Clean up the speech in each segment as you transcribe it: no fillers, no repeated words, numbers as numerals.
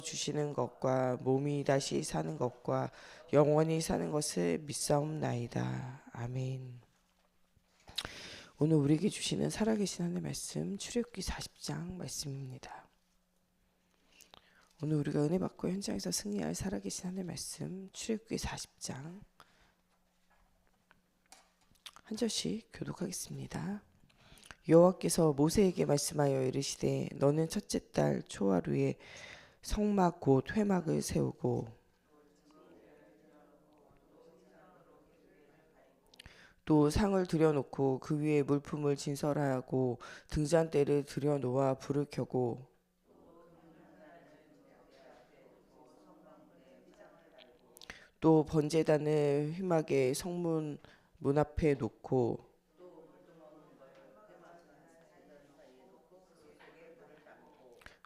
주시는 것과 몸이 다시 사는 것과 영원히 사는 것을 믿사옵나이다. 아멘. 오늘 우리에게 주시는 살아계신 하나님의 말씀 출애굽기 40장 말씀입니다. 오늘 우리가 은혜 받고 현장에서 승리할 살아계신 하나님의 말씀 출애굽기 40장 한 절씩 교독하겠습니다. 여호와께서 모세에게 말씀하여 이르시되 너는 첫째 달 초하루에 성막 곧 회막을 세우고 또 상을 들여놓고 그 위에 물품을 진설하고 등잔대를 들여놓아 불을 켜고 또 번제단을 회막의 성문 문 앞에 놓고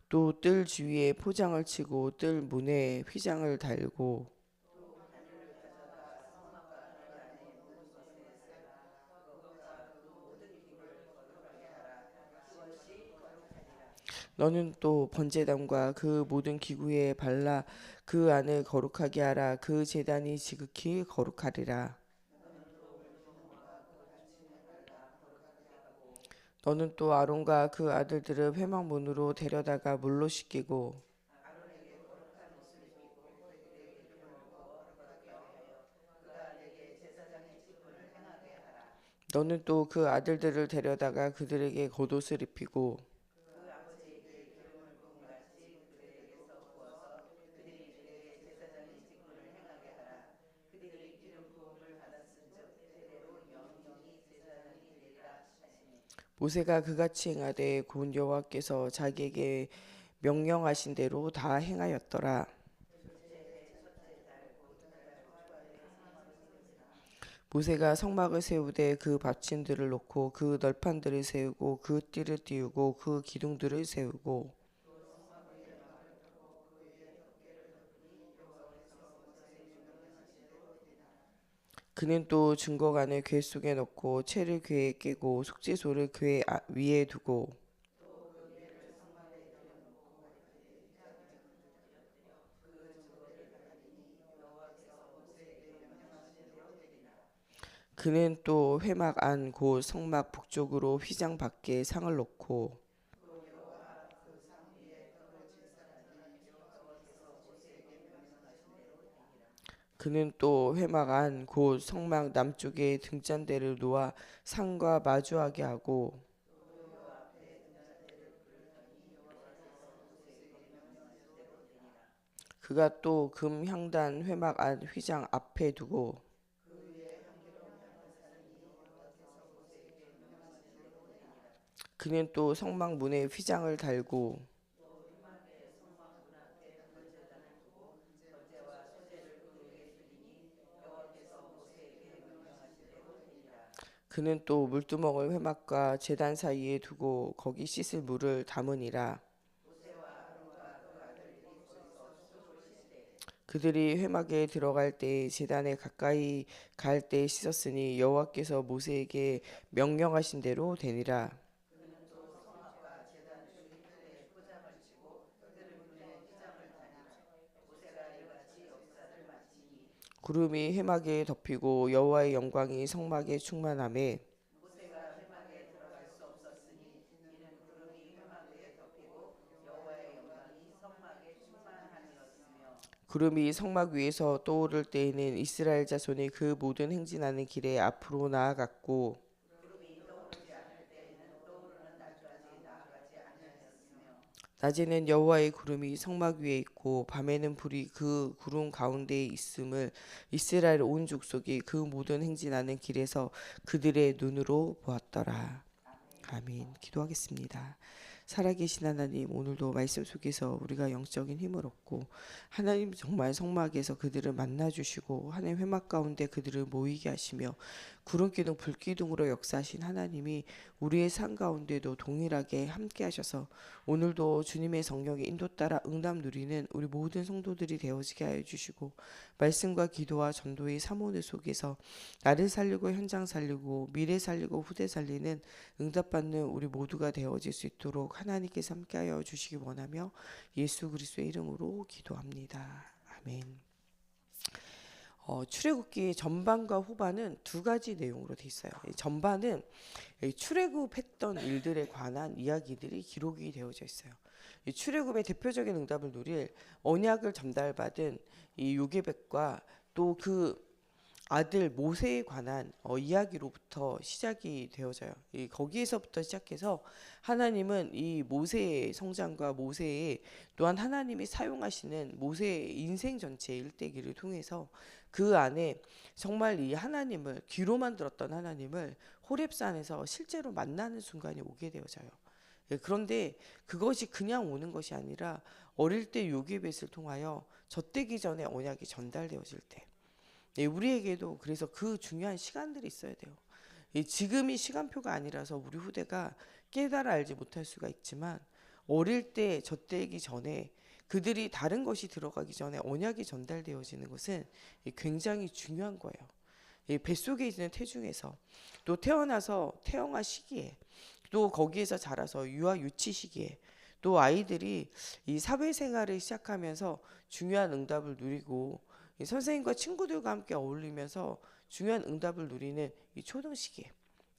또 뜰 주위에 포장을 치고 뜰 문에 휘장을 달고 너는 또 번제단과 그 모든 기구에 발라 그 안을 거룩하게 하라. 그 제단이 지극히 거룩하리라. 너는 또 아론과 그 아들들을 회막 문으로 데려다가 물로 씻기고 너는 또 그 아들들을 데려다가 그들에게 겉옷을 입히고 모세가 그같이 행하되 곧 여호와께서 자기에게 명령하신 대로 다 행하였더라. 모세가 성막을 세우되 그 받침들을 놓고 그 널판들을 세우고 그 띠를 띄우고 그 기둥들을 세우고 그는 또 증거관을 궤 속에 넣고 채를 궤에 끼고 속죄소를 궤 위에 두고 그는 또 회막 안 곧 성막 북쪽으로 휘장 밖에 상을 놓고 그는 또 회막 안 곧 성막 남쪽에 등잔대를 놓아 상과 마주하게 하고 그가 또 금 향단 회막 안 휘장 앞에 두고 그는 또 성막 문에 휘장을 달고 그는 또 물두멍을 회막과 제단 사이에 두고 거기 씻을 물을 담으니라. 그들이 회막에 들어갈 때 제단에 가까이 갈 때 씻었으니 여호와께서 모세에게 명령하신 대로 되니라. 구름이 회막에 덮이고 여호와의 영광이 성막에 충만하매 구름이 성막 위에서 떠오를 때에는 이스라엘 자손이 그 모든 행진하는 길에 앞으로 나아갔고 낮에는 여호와의 구름이 성막 위에 있고 밤에는 불이 그 구름 가운데에 있음을 이스라엘 온 족속이 그 모든 행진하는 길에서 그들의 눈으로 보았더라. 아멘. 기도하겠습니다. 살아계신 하나님, 오늘도 말씀 속에서 우리가 영적인 힘을 얻고 하나님 정말 성막에서 그들을 만나주시고 하나님 회막 가운데 그들을 모이게 하시며 구름기둥 불기둥으로 역사하신 하나님이 우리의 삶 가운데도 동일하게 함께 하셔서 오늘도 주님의 성령의 인도 따라 응답 누리는 우리 모든 성도들이 되어지게 하여 주시고, 말씀과 기도와 전도의 사모늘 속에서 나를 살리고 현장 살리고 미래 살리고 후대 살리는 응답받는 우리 모두가 되어질 수 있도록 하나님께서 함께하여 주시기 원하며 예수 그리스도의 이름으로 기도합니다. 아멘. 출애굽기 전반과 후반은 두 가지 내용으로 돼 있어요. 전반은 출애굽했던 일들에 관한 이야기들이 기록이 되어져 있어요. 이 출애굽의 대표적인 응답을 누릴 언약을 전달받은 이 요게벳과 또 그 아들 모세에 관한 이야기로부터 시작이 되어져요. 거기에서부터 시작해서 하나님은 이 모세의 성장과 모세의 또한 하나님이 사용하시는 모세의 인생 전체의 일대기를 통해서 그 안에 정말 이 하나님을 귀로만 들었던 하나님을 호렙산에서 실제로 만나는 순간이 오게 되어져요. 그런데 그것이 그냥 오는 것이 아니라 어릴 때 요게벳을 통하여 젖되기 전에 언약이 전달되어질 때, 우리에게도 그래서 그 중요한 시간들이 있어야 돼요. 지금이 시간표가 아니라서 우리 후대가 깨달아 알지 못할 수가 있지만 어릴 때 젖되기 전에 그들이 다른 것이 들어가기 전에 언약이 전달되어지는 것은 굉장히 중요한 거예요. 뱃속에 있는 태중에서 또 태어나서 태영아 시기에 또 거기에서 자라서 유아 유치 시기에 또 아이들이 이 사회생활을 시작하면서 중요한 응답을 누리고 선생님과 친구들과 함께 어울리면서 중요한 응답을 누리는 이 초등 시기에,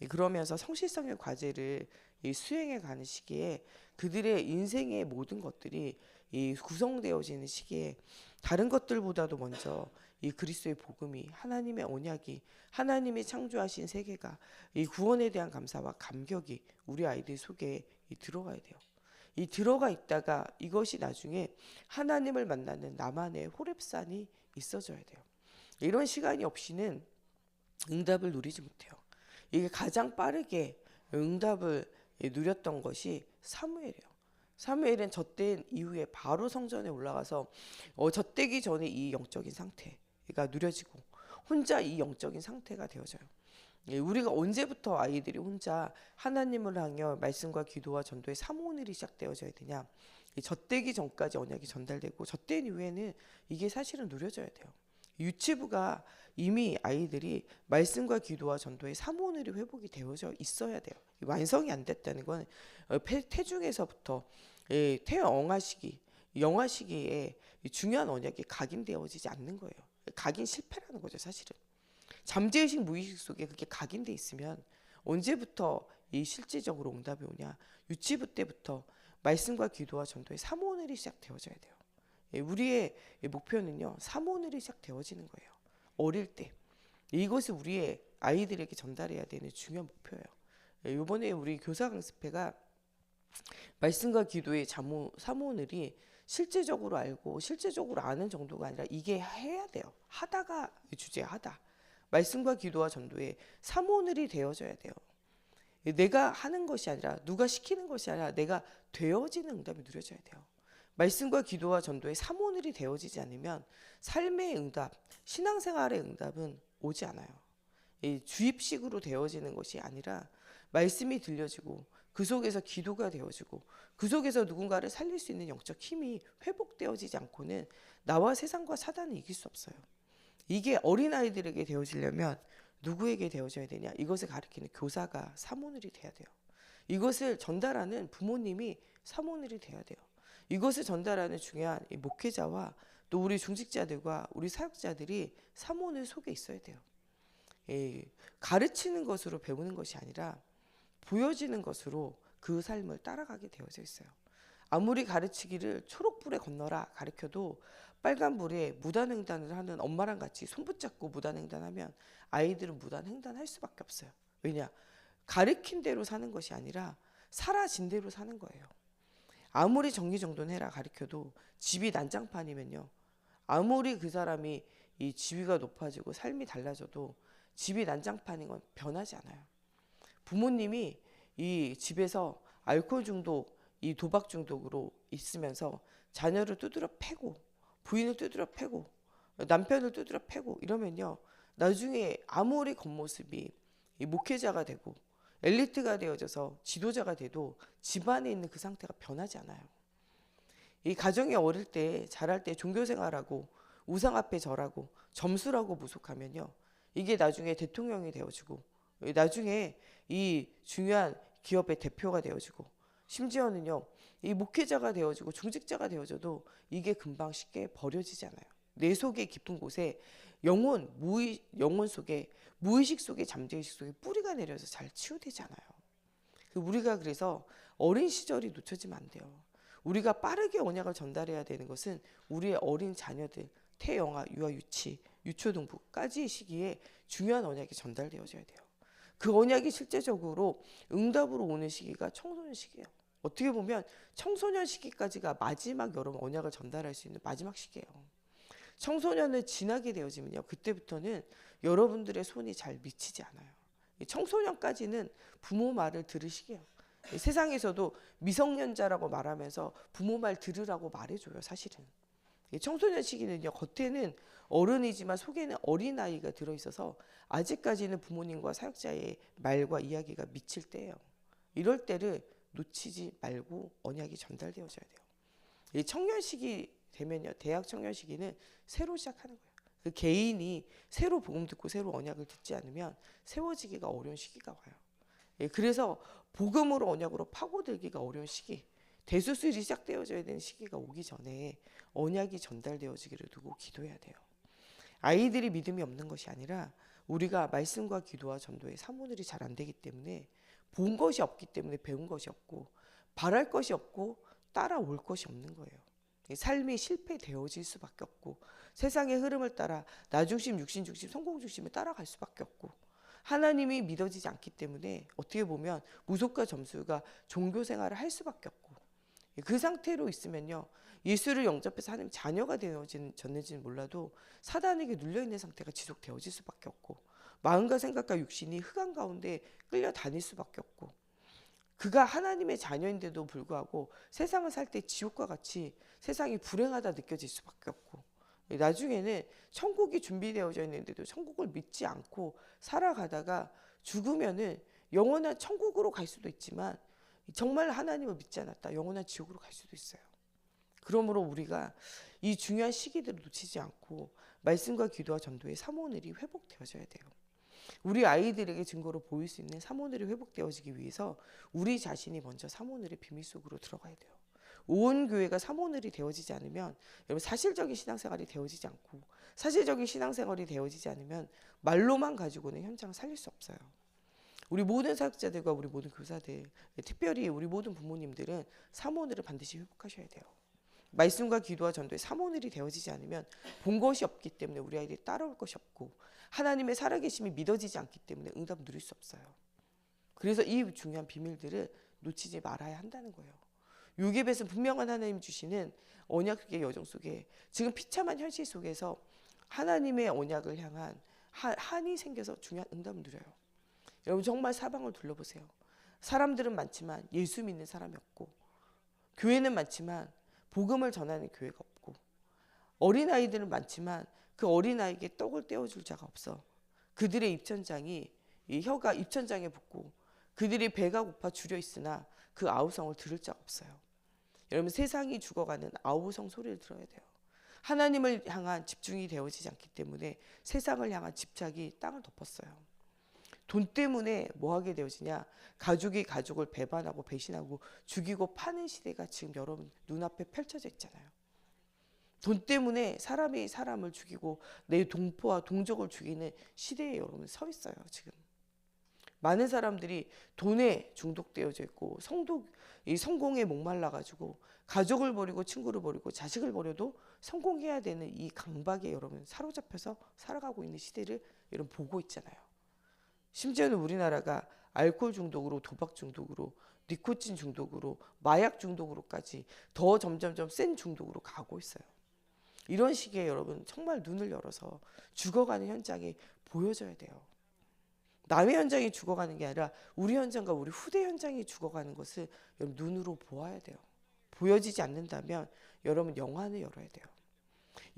그러면서 성실성의 과제를 수행해 가는 시기에 그들의 인생의 모든 것들이 구성되어지는 시기에 다른 것들보다도 먼저 이 그리스도의 복음이, 하나님의 언약이, 하나님이 창조하신 세계가, 이 구원에 대한 감사와 감격이 우리 아이들 속에 들어가야 돼요. 이 들어가 있다가 이것이 나중에 하나님을 만나는 나만의 호렙산이 있어져야 돼요. 이런 시간이 없이는 응답을 누리지 못해요. 이게 가장 빠르게 응답을 누렸던 것이 사무엘이에요. 사무엘은 젖된 이후에 바로 성전에 올라가서 젖되기 전에 이 영적인 상태가 누려지고 혼자 이 영적인 상태가 되어져요. 우리가 언제부터 아이들이 혼자 하나님을 향해 말씀과 기도와 전도의 사모늘이 시작되어져야 되냐? 젖되기 전까지 언약이 전달되고 젖된 이후에는 이게 사실은 누려져야 돼요. 유치부가 이미 아이들이 말씀과 기도와 전도의 사모늘이 회복이 되어져 있어야 돼요. 완성이 안 됐다는 건 태중에서부터 태영아 시기, 영아 시기에 중요한 언약이 각인되어지지 않는 거예요. 각인 실패라는 거죠, 사실은. 잠재의식 무의식 속에 그게 각인돼 있으면 언제부터 이 실질적으로 응답이 오냐? 유치부 때부터 말씀과 기도와 전도의 사모늘이 시작되어져야 돼요. 우리의 목표는요, 사모늘이 시작되어지는 거예요. 어릴 때 이것을 우리의 아이들에게 전달해야 되는 중요한 목표예요. 이번에 우리 교사 강습회가 말씀과 기도의 사모늘이 실제적으로 알고 실제적으로 아는 정도가 아니라 이게 해야 돼요. 하다가 주제야, 하다. 말씀과 기도와 전도의 사모늘이 되어져야 돼요. 내가 하는 것이 아니라 누가 시키는 것이 아니라 내가 되어지는 응답이 누려져야 돼요. 말씀과 기도와 전도의 사모늘이 되어지지 않으면 삶의 응답, 신앙생활의 응답은 오지 않아요. 주입식으로 되어지는 것이 아니라 말씀이 들려지고 그 속에서 기도가 되어지고 그 속에서 누군가를 살릴 수 있는 영적 힘이 회복되어지지 않고는 나와 세상과 사단을 이길 수 없어요. 이게 어린아이들에게 되어지려면 누구에게 되어져야 되냐? 이것을 가르치는 교사가 사모늘이 돼야 돼요. 이것을 전달하는 부모님이 사모늘이 돼야 돼요. 이것을 전달하는 중요한 목회자와 또 우리 중직자들과 우리 사역자들이 사모늘 속에 있어야 돼요. 가르치는 것으로 배우는 것이 아니라 보여지는 것으로 그 삶을 따라가게 되어져 있어요. 아무리 가르치기를 초록불에 건너라 가르쳐도 빨간불에 무단횡단을 하는 엄마랑 같이 손 붙잡고 무단횡단하면 아이들은 무단횡단할 수밖에 없어요. 왜냐? 가르친 대로 사는 것이 아니라 사라진 대로 사는 거예요. 아무리 정리정돈해라 가르쳐도 집이 난장판이면요, 아무리 그 사람이 이 지위가 높아지고 삶이 달라져도 집이 난장판인 건 변하지 않아요. 부모님이 이 집에서 알코올 중독, 이 도박 중독으로 있으면서 자녀를 두드려 패고 부인을 두드려 패고 남편을 두드려 패고 이러면요, 나중에 아무리 겉모습이 이 목회자가 되고 엘리트가 되어져서 지도자가 돼도 집안에 있는 그 상태가 변하지 않아요. 이 가정이 어릴 때 자랄 때 종교생활하고 우상 앞에 절하고 점수라고 무속하면요, 이게 나중에 대통령이 되어지고 나중에 이 중요한 기업의 대표가 되어지고 심지어는요 이 목회자가 되어지고 중직자가 되어져도 이게 금방 쉽게 버려지지 않아요. 내 속의 깊은 곳에 영혼 속에 무의식 속에 잠재의식 속에 뿌리가 내려서 잘 치유되지 않아요. 우리가 그래서 어린 시절이 놓쳐지면 안 돼요. 우리가 빠르게 언약을 전달해야 되는 것은 우리의 어린 자녀들, 태영아, 유아, 유치, 유초등부까지의 시기에 중요한 언약이 전달되어져야 돼요. 그 언약이 실제적으로 응답으로 오는 시기가 청소년 시기예요. 어떻게 보면 청소년 시기까지가 마지막 여러분 언약을 전달할 수 있는 마지막 시기예요. 청소년을 지나게 되어지면요, 그때부터는 여러분들의 손이 잘 미치지 않아요. 청소년까지는 부모 말을 들으시게요. 세상에서도 미성년자라고 말하면서 부모 말 들으라고 말해줘요. 사실은 청소년 시기는요, 겉에는 어른이지만 속에는 어린아이가 들어있어서 아직까지는 부모님과 사역자의 말과 이야기가 미칠 때예요. 이럴 때를 놓치지 말고 언약이 전달되어져야 돼요. 이 청년 시기 되면요, 대학 청년 시기는 새로 시작하는 거예요. 그 개인이 새로 복음 듣고 새로 언약을 듣지 않으면 세워지기가 어려운 시기가 와요. 그래서 복음으로 언약으로 파고들기가 어려운 시기, 대수술이 시작되어져야 되는 시기가 오기 전에 언약이 전달되어지기를 두고 기도해야 돼요. 아이들이 믿음이 없는 것이 아니라 우리가 말씀과 기도와 전도에 사모들이 잘 안 되기 때문에 본 것이 없기 때문에 배운 것이 없고 바랄 것이 없고 따라올 것이 없는 거예요. 삶이 실패되어질 수밖에 없고 세상의 흐름을 따라 나중심, 육신중심, 성공중심을 따라갈 수밖에 없고 하나님이 믿어지지 않기 때문에 어떻게 보면 무속과 점수가 종교생활을 할 수밖에 없고 그 상태로 있으면요, 예수를 영접해서 하나님 자녀가 되어졌는지는 몰라도 사단에게 눌려있는 상태가 지속되어질 수밖에 없고 마음과 생각과 육신이 흑암 가운데 끌려다닐 수밖에 없고 그가 하나님의 자녀인데도 불구하고 세상을 살 때 지옥과 같이 세상이 불행하다 느껴질 수밖에 없고 나중에는 천국이 준비되어져 있는데도 천국을 믿지 않고 살아가다가 죽으면은 영원한 천국으로 갈 수도 있지만 정말 하나님을 믿지 않았다 영원한 지옥으로 갈 수도 있어요. 그러므로 우리가 이 중요한 시기들을 놓치지 않고 말씀과 기도와 전도의 사모늘이 회복되어져야 돼요. 우리 아이들에게 증거로 보일 수 있는 사모늘이 회복되어지기 위해서 우리 자신이 먼저 사모늘의 비밀 속으로 들어가야 돼요. 온 교회가 사모늘이 되어지지 않으면 여러분 사실적인 신앙생활이 되어지지 않고 사실적인 신앙생활이 되어지지 않으면 말로만 가지고는 현장을 살릴 수 없어요. 우리 모든 사역자들과 우리 모든 교사들, 특별히 우리 모든 부모님들은 사모늘을 반드시 회복하셔야 돼요. 말씀과 기도와 전도에 사모늘이 되어지지 않으면 본 것이 없기 때문에 우리 아이들이 따라올 것이 없고 하나님의 살아계심이 믿어지지 않기 때문에 응답 누릴 수 없어요. 그래서 이 중요한 비밀들을 놓치지 말아야 한다는 거예요. 요셉에서 분명한 하나님 주시는 언약의 여정 속에 지금 비참한 현실 속에서 하나님의 언약을 향한 한이 생겨서 중요한 응답을 누려요. 여러분 정말 사방을 둘러보세요. 사람들은 많지만 예수 믿는 사람이 없고 교회는 많지만 복음을 전하는 교회가 없고 어린아이들은 많지만 그 어린아이에게 떡을 떼어줄 자가 없어. 그들의 입천장이 이 혀가 입천장에 붙고 그들이 배가 고파 줄여 있으나 그 아우성을 들을 자가 없어요. 여러분 세상이 죽어가는 아우성 소리를 들어야 돼요. 하나님을 향한 집중이 되어지지 않기 때문에 세상을 향한 집착이 땅을 덮었어요. 돈 때문에 뭐 하게 되어지냐? 가족이 가족을 배반하고 배신하고 죽이고 파는 시대가 지금 여러분 눈앞에 펼쳐져 있잖아요. 돈 때문에 사람이 사람을 죽이고 내 동포와 동족을 죽이는 시대에 여러분 서 있어요. 지금 많은 사람들이 돈에 중독되어져 있고 이 성공에 목말라가지고 가족을 버리고 친구를 버리고 자식을 버려도 성공해야 되는 이 강박에 여러분 사로잡혀서 살아가고 있는 시대를 여러분 보고 있잖아요. 심지어는 우리나라가 알코올 중독으로 도박 중독으로 니코틴 중독으로 마약 중독으로까지 더 점점점 센 중독으로 가고 있어요. 이런 시기에 여러분 정말 눈을 열어서 죽어가는 현장이 보여져야 돼요. 남의 현장이 죽어가는 게 아니라 우리 현장과 우리 후대 현장이 죽어가는 것을 여러분 눈으로 보아야 돼요. 보여지지 않는다면 여러분 영안을 열어야 돼요.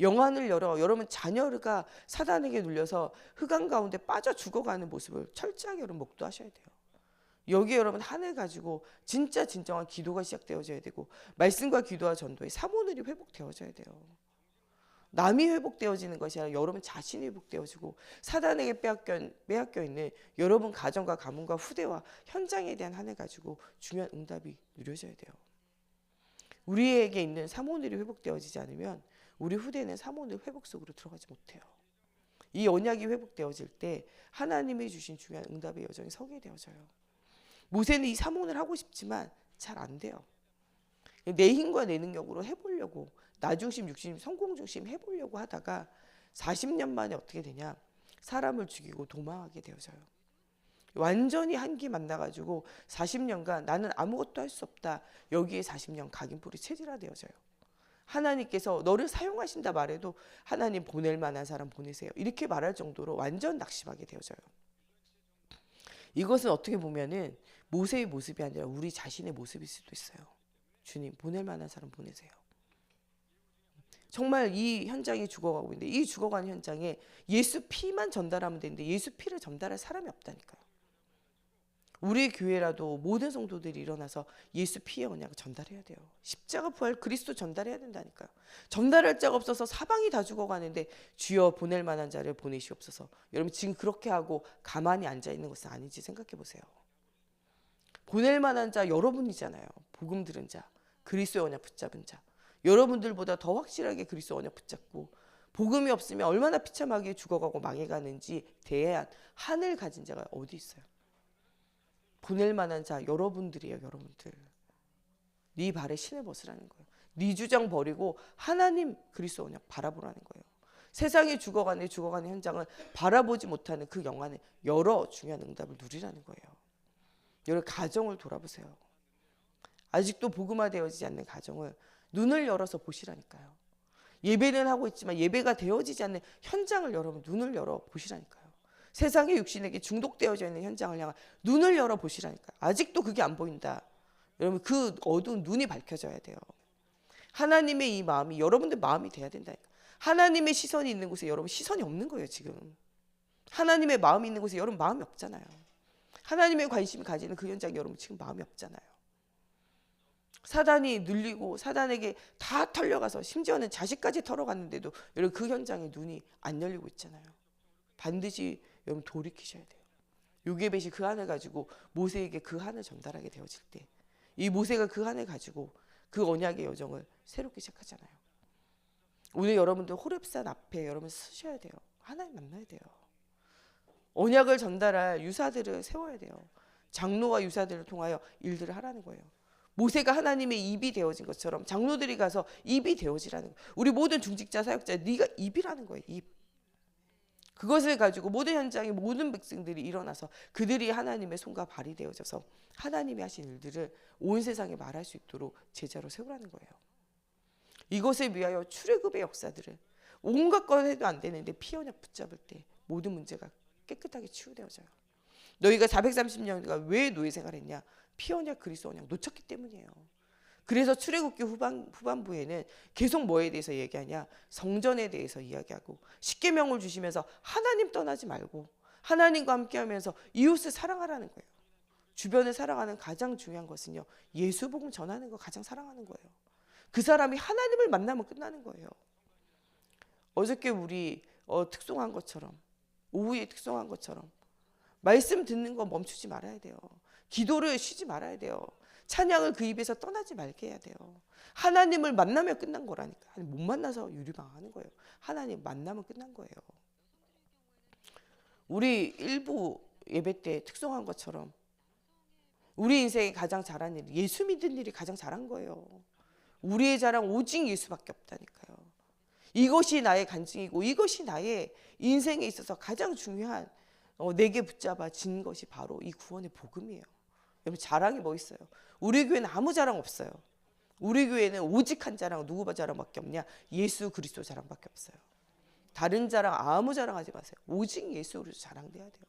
영안을 열어 여러분 자녀가 사단에게 눌려서 흑암 가운데 빠져 죽어가는 모습을 철저하게 여러분 목도하셔야 돼요. 여기 여러분 하늘 가지고 진짜 진정한 기도가 시작되어져야 되고 말씀과 기도와 전도의 사모늘이 회복되어져야 돼요. 남이 회복되어지는 것이 아니라 여러분 자신이 회복되어지고 사단에게 빼앗겨 있는 여러분 가정과 가문과 후대와 현장에 대한 한해 가지고 중요한 응답이 누려져야 돼요. 우리에게 있는 사모늘이 회복되어지지 않으면 우리 후대는 사모늘 회복 속으로 들어가지 못해요. 이 언약이 회복되어질 때 하나님이 주신 중요한 응답의 여정이 서게 되어져요. 모세는 이 사모를 하고 싶지만 잘 안 돼요. 내 힘과 내 능력으로 해보려고 나 중심, 육심, 성공 중심 해보려고 하다가 40년 만에 어떻게 되냐? 사람을 죽이고 도망하게 되어져요. 완전히 한기 만나가지고 40년간 나는 아무것도 할 수 없다. 여기에 40년 각인뿔이 체질화되어져요. 하나님께서 너를 사용하신다 말해도 하나님 보낼 만한 사람 보내세요. 이렇게 말할 정도로 완전 낙심하게 되어져요. 이것은 어떻게 보면은 모세의 모습이 아니라 우리 자신의 모습일 수도 있어요. 주님 보낼 만한 사람 보내세요. 정말 이 현장이 죽어가고 있는데 이 죽어가는 현장에 예수 피만 전달하면 되는데 예수 피를 전달할 사람이 없다니까요. 우리 교회라도 모든 성도들이 일어나서 예수 피의 언약을 전달해야 돼요. 십자가 부활 그리스도 전달해야 된다니까요. 전달할 자가 없어서 사방이 다 죽어가는데 주여 보낼 만한 자를 보내시옵소서. 여러분 지금 그렇게 하고 가만히 앉아있는 것은 아닌지 생각해 보세요. 보낼 만한 자 여러분이잖아요. 복음 들은 자, 그리스도의 언약 붙잡은 자. 여러분들보다 더 확실하게 그리스도의 언약 붙잡고 복음이 없으면 얼마나 비참하게 죽어가고 망해가는지 대한 한을 가진 자가 어디 있어요. 보낼 만한 자 여러분들이에요. 여러분들. 네 발에 신을 벗으라는 거예요. 네 주장 버리고 하나님 그리스도 언약 바라보라는 거예요. 세상에 죽어가는 현장을 바라보지 못하는 그 영안에 여러 중요한 응답을 누리라는 거예요. 여러분 가정을 돌아보세요. 아직도 복음화되어지지 않는 가정을 눈을 열어서 보시라니까요. 예배는 하고 있지만 예배가 되어지지 않는 현장을 여러분 눈을 열어 보시라니까요. 세상의 육신에게 중독되어져 있는 현장을 향한 눈을 열어 보시라니까요. 아직도 그게 안 보인다. 여러분 그 어두운 눈이 밝혀져야 돼요. 하나님의 이 마음이 여러분들 마음이 돼야 된다니까. 하나님의 시선이 있는 곳에 여러분 시선이 없는 거예요 지금. 하나님의 마음이 있는 곳에 여러분 마음이 없잖아요. 하나님의 관심이 가지는 그 현장에 여러분 지금 마음이 없잖아요. 사단이 눌리고 사단에게 다 털려가서 심지어는 자식까지 털어갔는데도 여러분 그 현장에 눈이 안 열리고 있잖아요. 반드시 여러분 돌이키셔야 돼요. 요게벳이 그 한을 가지고 모세에게 그 한을 전달하게 되어질 때 이 모세가 그 한을 가지고 그 언약의 여정을 새롭게 시작하잖아요. 오늘 여러분들 호렙산 앞에 여러분 서셔야 돼요. 하나님 만나야 돼요. 언약을 전달할 유사들을 세워야 돼요. 장로와 유사들을 통하여 일들을 하라는 거예요. 모세가 하나님의 입이 되어진 것처럼 장로들이 가서 입이 되어지라는 거예요. 우리 모든 중직자 사역자 네가 입이라는 거예요. 입. 그것을 가지고 모든 현장의 모든 백성들이 일어나서 그들이 하나님의 손과 발이 되어져서 하나님이 하신 일들을 온 세상에 말할 수 있도록 제자로 세우라는 거예요. 이것을 위하여 출애굽의 역사들을 온갖 것 해도 안 되는데 피언약 붙잡을 때 모든 문제가 깨끗하게 치유되어져요. 너희가 430년간 왜 노예 생활했냐? 피언약 그리스도 언약 놓쳤기 때문이에요. 그래서 출애굽기 후반부에는 계속 뭐에 대해서 얘기하냐? 성전에 대해서 이야기하고 십계명을 주시면서 하나님 떠나지 말고 하나님과 함께하면서 이웃을 사랑하라는 거예요. 주변을 사랑하는 가장 중요한 것은요. 예수 복음 전하는 거 가장 사랑하는 거예요. 그 사람이 하나님을 만나면 끝나는 거예요. 어저께 우리 특송한 것처럼 오후에 특송한 것처럼 말씀 듣는 거 멈추지 말아야 돼요. 기도를 쉬지 말아야 돼요. 찬양을 그 입에서 떠나지 말게 해야 돼요. 하나님을 만나면 끝난 거라니까. 못 만나서 유리방하는 거예요. 하나님 만나면 끝난 거예요. 우리 일부 예배 때 특성한 것처럼 우리 인생에 가장 잘한 일, 예수 믿은 일이 가장 잘한 거예요. 우리의 자랑 오직 예수밖에 없다니까요. 이것이 나의 간증이고 이것이 나의 인생에 있어서 가장 중요한 내게 붙잡아진 것이 바로 이 구원의 복음이에요. 여러분 자랑이 뭐 있어요? 우리 교회는 아무 자랑 없어요. 우리 교회는 오직 한 자랑, 누구 자랑밖에 없냐? 예수 그리스도 자랑밖에 없어요. 다른 자랑 아무 자랑하지 마세요. 오직 예수 그리스도 자랑돼야 돼요.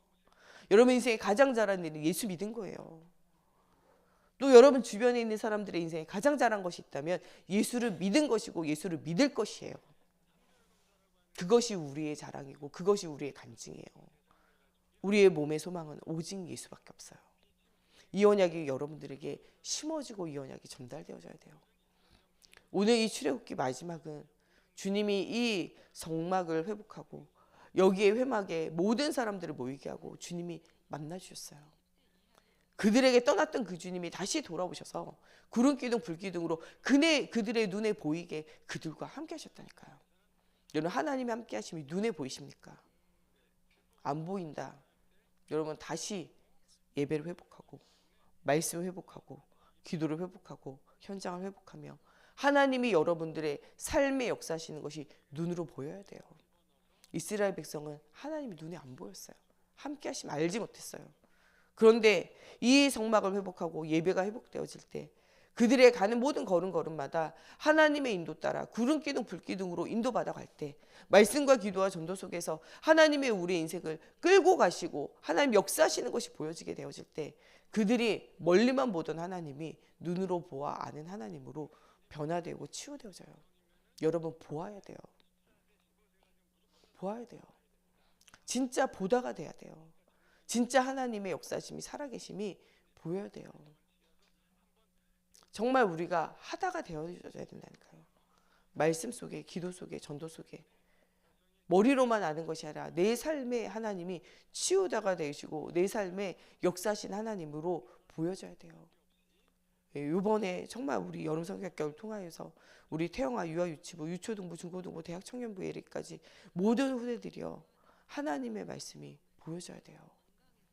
여러분 인생에 가장 잘한 일은 예수 믿은 거예요. 또 여러분 주변에 있는 사람들의 인생에 가장 잘한 것이 있다면 예수를 믿은 것이고 예수를 믿을 것이에요. 그것이 우리의 자랑이고 그것이 우리의 간증이에요. 우리의 몸의 소망은 오직 예수밖에 없어요. 이 언약이 여러분들에게 심어지고 이 언약이 전달되어져야 돼요. 오늘 이 출애굽기 마지막은 주님이 이 성막을 회복하고 여기에 회막에 모든 사람들을 모이게 하고 주님이 만나주셨어요. 그들에게 떠났던 그 주님이 다시 돌아오셔서 구름 기둥 불 기둥으로 그들의 눈에 보이게 그들과 함께 하셨다니까요. 여러분, 하나님의 함께 하심이 눈에 보이십니까? 안 보인다. 여러분, 다시 예배를 회복하고 말씀을 회복하고 기도를 회복하고 현장을 회복하며 하나님이 여러분들의 삶에 역사하시는 것이 눈으로 보여야 돼요. 이스라엘 백성은 하나님이 눈에 안 보였어요. 함께 하시면 알지 못했어요. 그런데 이 성막을 회복하고 예배가 회복되어질 때 그들의 가는 모든 걸음걸음마다 하나님의 인도 따라 구름 기둥 불 기둥으로 인도받아 갈 때 말씀과 기도와 전도 속에서 하나님의 우리의 인생을 끌고 가시고 하나님 역사하시는 것이 보여지게 되어질 때 그들이 멀리만 보던 하나님이 눈으로 보아 아는 하나님으로 변화되고 치유되어져요. 여러분, 보아야 돼요. 보아야 돼요. 진짜 보다가 돼야 돼요. 진짜 하나님의 역사심이 살아계심이 보여야 돼요. 정말 우리가 하다가 되어져야 된다니까요. 말씀 속에, 기도 속에, 전도 속에 머리로만 아는 것이 아니라 내 삶에 하나님이 치유다가 되시고 내 삶에 역사하신 하나님으로 보여져야 돼요. 이번에 정말 우리 여름성경학교를 통하여서 우리 태영아 유아유치부, 유초등부, 중고등부, 대학 청년부 예리까지 모든 후대들이요, 하나님의 말씀이 보여져야 돼요.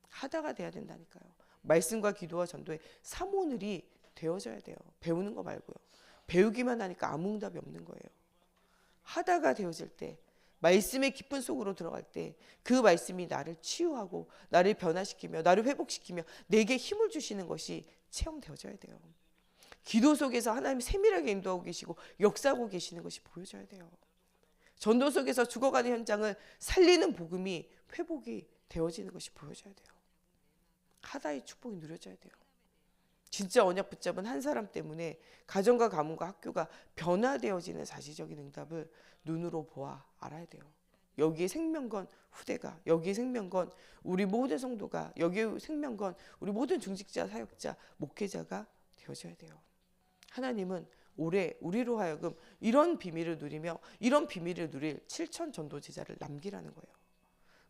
하다가 돼야 된다니까요. 말씀과 기도와 전도의 사모늘이 되어져야 돼요. 배우는 거 말고요. 배우기만 하니까 아무 응답이 없는 거예요. 하다가 되어질 때, 말씀의 깊은 속으로 들어갈 때 그 말씀이 나를 치유하고 나를 변화시키며 나를 회복시키며 내게 힘을 주시는 것이 체험되어져야 돼요. 기도 속에서 하나님이 세밀하게 인도하고 계시고 역사하고 계시는 것이 보여져야 돼요. 전도 속에서 죽어가는 현장을 살리는 복음이 회복이 되어지는 것이 보여져야 돼요. 하다의 축복이 누려져야 돼요. 진짜 언약 붙잡은 한 사람 때문에 가정과 가문과 학교가 변화되어지는 사실적인 응답을 눈으로 보아 알아야 돼요. 여기에 생명건 후대가, 여기에 생명건 우리 모든 성도가, 여기에 생명건 우리 모든 중직자, 사역자, 목회자가 되어져야 돼요. 하나님은 올해 우리로 하여금 이런 비밀을 누리며 이런 비밀을 누릴 7천 전도 제자를 남기라는 거예요.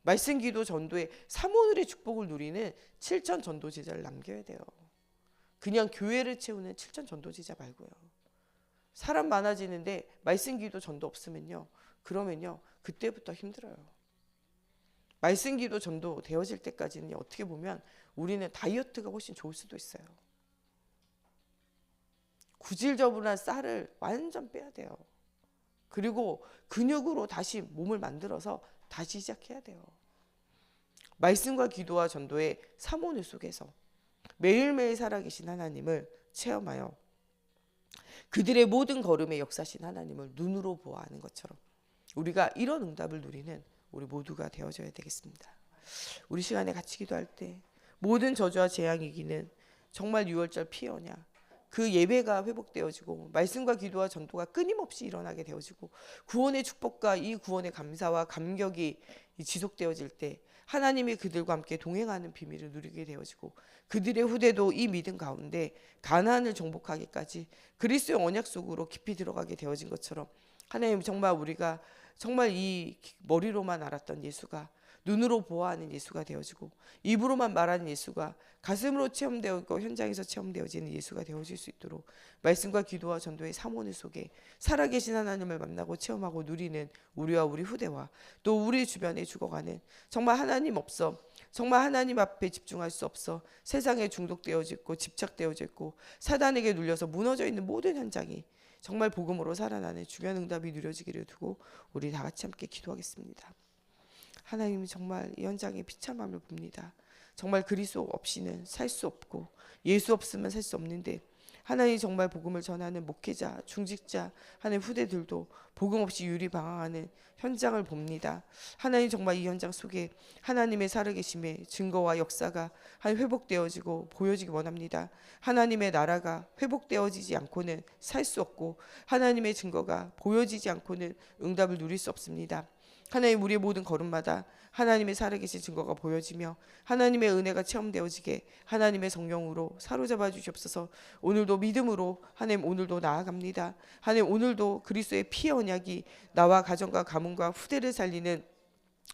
말씀, 기도, 전도의 사모늘의 축복을 누리는 7천 전도 제자를 남겨야 돼요. 그냥 교회를 채우는 7천 전도 제자 말고요. 사람 많아지는데 말씀, 기도, 전도 없으면요, 그러면요 그때부터 힘들어요. 말씀, 기도, 전도 되어질 때까지는 어떻게 보면 우리는 다이어트가 훨씬 좋을 수도 있어요. 구질저분한 쌀을 완전 빼야 돼요. 그리고 근육으로 다시 몸을 만들어서 다시 시작해야 돼요. 말씀과 기도와 전도의 사모늘 속에서 매일매일 살아계신 하나님을 체험하여 그들의 모든 걸음에 역사하신 하나님을 눈으로 보아 아는 것처럼 우리가 이런 응답을 누리는 우리 모두가 되어져야 되겠습니다. 우리 시간에 같이 기도할 때 모든 저주와 재앙이 이기는 정말 6월절 피언약, 그 예배가 회복되어지고 말씀과 기도와 전도가 끊임없이 일어나게 되어지고 구원의 축복과 이 구원의 감사와 감격이 지속되어질 때 하나님이 그들과 함께 동행하는 비밀을 누리게 되어지고 그들의 후대도 이 믿음 가운데 가나안을 정복하기까지 그리스도의 언약 속으로 깊이 들어가게 되어진 것처럼 하나님, 정말 우리가 정말 이 머리로만 알았던 예수가 눈으로 보아하는 예수가 되어지고 입으로만 말하는 예수가 가슴으로 체험되고 현장에서 체험되어지는 예수가 되어질 수 있도록 말씀과 기도와 전도의 사모늘 속에 살아계신 하나님을 만나고 체험하고 누리는 우리와 우리 후대와 또 우리 주변에 죽어가는 정말 하나님 없어, 정말 하나님 앞에 집중할 수 없어 세상에 중독되어져 있고 집착되어져 있고 사단에게 눌려서 무너져 있는 모든 현장이 정말 복음으로 살아나는 중요한 응답이 누려지기를 두고 우리 다 같이 함께 기도하겠습니다. 하나님이 정말 이 현장에 비참함을 봅니다. 정말 그리스도 없이는 살 수 없고 예수 없으면 살 수 없는데 하나님 정말 복음을 전하는 목회자, 중직자, 하나님 후대들도 복음 없이 유리방황하는 현장을 봅니다. 하나님 정말 이 현장 속에 하나님의 살아계심의 증거와 역사가 회복되어지고 보여지기 원합니다. 하나님의 나라가 회복되어지지 않고는 살 수 없고 하나님의 증거가 보여지지 않고는 응답을 누릴 수 없습니다. 하나님 우리의 모든 걸음마다 하나님의 살아계신 증거가 보여지며 하나님의 은혜가 체험되어지게 하나님의 성령으로 사로잡아 주시옵소서. 오늘도 믿음으로 하나님 오늘도 나아갑니다. 하나님 오늘도 그리스도의 피 언약이 나와 가정과 가문과 후대를 살리는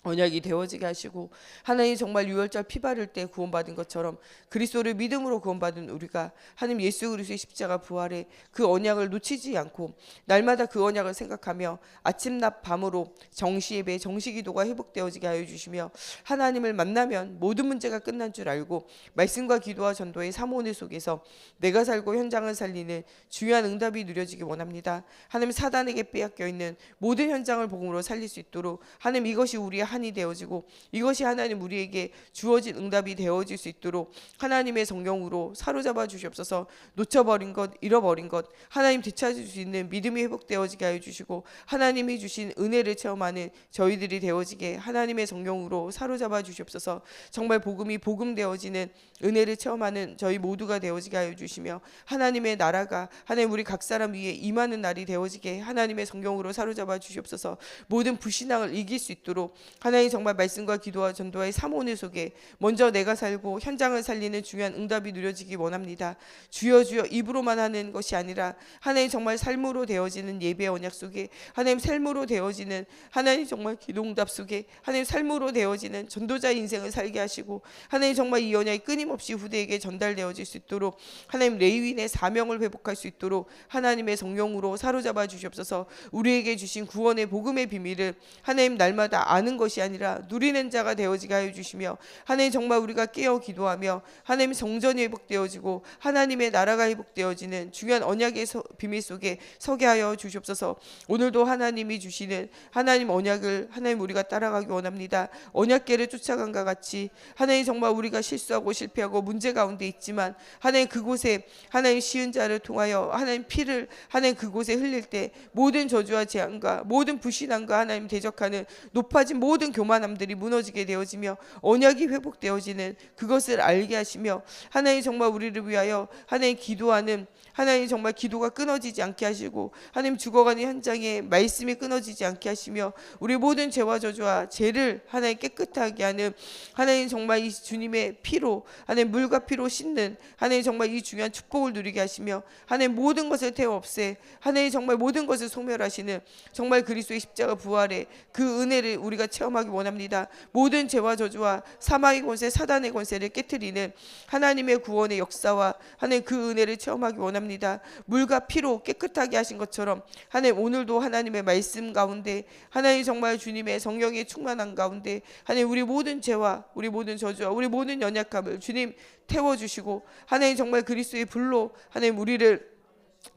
언약이 되어지게 하시고 하나님 정말 유월절 피 바를 때 구원받은 것처럼 그리스도를 믿음으로 구원받은 우리가 하나님 예수 그리스도의 십자가 부활에 그 언약을 놓치지 않고 날마다 그 언약을 생각하며 아침낮 밤으로 정시예배 정시기도가 회복되어지게 하여 주시며 하나님을 만나면 모든 문제가 끝난 줄 알고 말씀과 기도와 전도의 사모은혜 속에서 내가 살고 현장을 살리는 중요한 응답이 누려지기 원합니다. 하나님 사단에게 빼앗겨 있는 모든 현장을 복음으로 살릴 수 있도록 하나님 이것이 우리의 한이 되어지고 이것이 하나님 우리에게 주어진 응답이 되어질 수 있도록 하나님의 성령으로 사로잡아 주시옵소서. 놓쳐버린 것 잃어버린 것 하나님 되찾을 수 있는 믿음이 회복되어지게 하여 주시고 하나님이 주신 은혜를 체험하는 저희들이 되어지게 하나님의 성령으로 사로잡아 주시옵소서. 정말 복음이 복음되어지는 은혜를 체험하는 저희 모두가 되어지게 하여 주시며 하나님의 나라가 하나님 우리 각 사람 위에 임하는 날이 되어지게 하나님의 성령으로 사로잡아 주시옵소서. 모든 불신앙을 이길 수 있도록 하나님 정말 말씀과 기도와 전도와의 사모은혜 속에 먼저 내가 살고 현장을 살리는 중요한 응답이 누려지기 원합니다. 주여 주여 입으로만 하는 것이 아니라 하나님 정말 삶으로 되어지는 예배 언약 속에 하나님 삶으로 되어지는 하나님 정말 기도응답 속에 하나님 삶으로 되어지는 전도자의 인생을 살게 하시고 하나님 정말 이 언약이 끊임없이 후대에게 전달되어질 수 있도록 하나님 레위인의 사명을 회복할 수 있도록 하나님의 성령으로 사로잡아 주시옵소서. 우리에게 주신 구원의 복음의 비밀을 하나님 날마다 아는 것이 아니라 누리는 자가 되어지게 하여 주시며 하나님 정말 우리가 깨어 기도하며 하나님 성전이 회복되어지고 하나님의 나라가 회복되어지는 중요한 언약의 비밀 속에 서게 하여 주시옵소서. 오늘도 하나님이 주시는 하나님 언약을 하나님 우리가 따라가기 원합니다. 언약궤를 쫓아간과 같이 하나님 정말 우리가 실수하고 실패하고 문제 가운데 있지만 하나님 그곳에 하나님 쉬운 자를 통하여 하나님 피를 하나님 그곳에 흘릴 때 모든 저주와 재앙과 모든 불신앙과 하나님 대적하는 높아진 모든 교만함들이 무너지게 되어지며 언약이 회복되어지는 그것을 알게 하시며 하나님 정말 우리를 위하여 하나님 기도하는 하나님 정말 기도가 끊어지지 않게 하시고 하나님 죽어가는 현장에 말씀이 끊어지지 않게 하시며 우리 모든 죄와 저주와 죄를 하나님 깨끗하게 하는 하나님 정말 이 주님의 피로 하나님 물과 피로 씻는 하나님 정말 이 중요한 축복을 누리게 하시며 하나님 모든 것을 태워 없애 하나님 정말 모든 것을 소멸하시는 정말 그리스도의 십자가 부활의 그 은혜를 우리가 체험하기 원합니다. 모든 죄와 저주와 사망의 권세 사단의 권세를 깨트리는 하나님의 구원의 역사와 하나님 그 은혜를 체험하기 원합니다. 물과 피로 깨끗하게 하신 것처럼 하나님 오늘도 하나님의 말씀 가운데 하나님 정말 주님의 성령의 충만한 가운데 하나님 우리 모든 죄와 우리 모든 저주와 우리 모든 연약함을 주님 태워주시고 하나님 정말 그리스도의 불로 하나님 우리를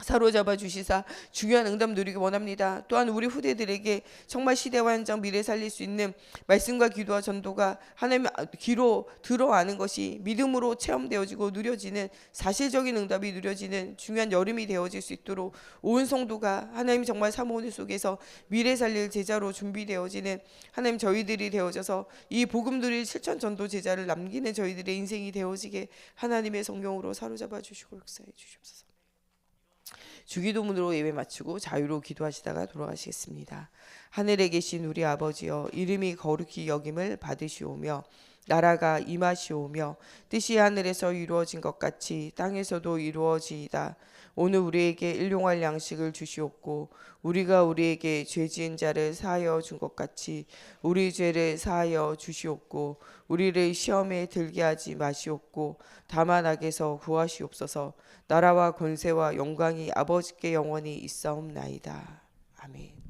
사로잡아 주시사 중요한 응답 누리기 원합니다. 또한 우리 후대들에게 정말 시대와 현장 미래 살릴 수 있는 말씀과 기도와 전도가 하나님 귀로 들어가는 것이 믿음으로 체험되어지고 누려지는 사실적인 응답이 누려지는 중요한 여름이 되어질 수 있도록 온 성도가 하나님 정말 사모은혜 속에서 미래 살릴 제자로 준비되어지는 하나님 저희들이 되어져서 이 복음 누릴 실천 전도 제자를 남기는 저희들의 인생이 되어지게 하나님의 성령으로 사로잡아 주시고 역사해 주시옵소서. 주기도문으로 예배 마치고 자유로 기도하시다가 돌아가시겠습니다. 하늘에 계신 우리 아버지여 이름이 거룩히 여김을 받으시오며 나라가 임하시오며 뜻이 하늘에서 이루어진 것 같이 땅에서도 이루어지이다. 오늘 우리에게 일용할 양식을 주시옵고 우리가 우리에게 죄 지은 자를 사하여 준 것 같이 우리 죄를 사하여 주시옵고 우리를 시험에 들게 하지 마시옵고 다만 악에서 구하시옵소서. 나라와 권세와 영광이 아버지께 영원히 있사옵나이다. 아멘.